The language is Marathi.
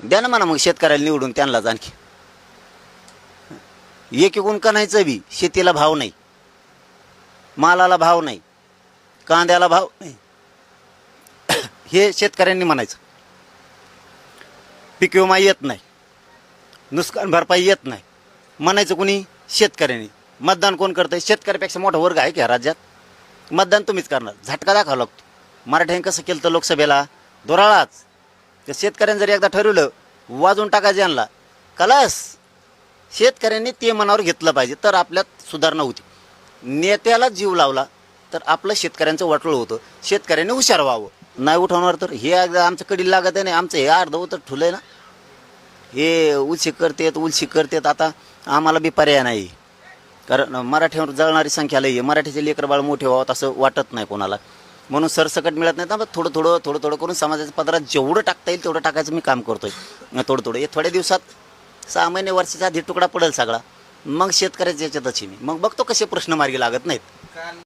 द्या ना म्हणा मग शेतकऱ्याला निवडून त्यांनाच आणखी. एकीकडून कणायचं बी शेतीला भाव नाही, मालाला भाव नाही, कांद्याला भाव नाही, हे शेतकऱ्यांनी म्हणायचं. पीक विमा येत नाही, नुकसान भरपाई येत नाही, म्हणायचं कुणी? शेतकऱ्यांनी. मतदान कोण करतंय? शेतकऱ्यापेक्षा मोठा वर्ग आहे की ह्या राज्यात? मतदान तुम्हीच करणार. झटका दाखवावा लागतो. मराठ्यांनी कसं केलं तर लोकसभेला दोराळाच. तर शेतकऱ्यांनी जर एकदा ठरवलं वाजून टाकायचं यांना कलास, शेतकऱ्यांनी ते मनावर घेतलं पाहिजे तर आपल्यात सुधारणा होती. नेत्याला जीव लावला तर आपलं शेतकऱ्यांचं वाटोळं होतं. शेतकऱ्यांनी हुशार व्हावं. नाही उठवणार तर हे आमचं कडील लागत आहे. नाही आमचं हे अर्धवट ठुलं आहे ना, हे उलशी करतेत. आता आम्हाला बी पर्याय नाही, कारण मराठीवर जळणारी संख्या लई आहे. मराठीचे लेकर बाळ मोठे व्हावं असं वाटत नाही कोणाला, म्हणून सरसकट मिळत नाही. तर थोडं थोडं करून समाजाच्या पदरात जेवढं टाकता येईल तेवढं टाकायचं मी काम करतोय. थोडं हे थोड्या दिवसात 6 महिने वर्षाचा आधी तुकडा पडेल सगळा. मग शेतकऱ्याच्या याच्यातच मी मग बघतो कसे प्रश्न मार्गी लागत नाहीत.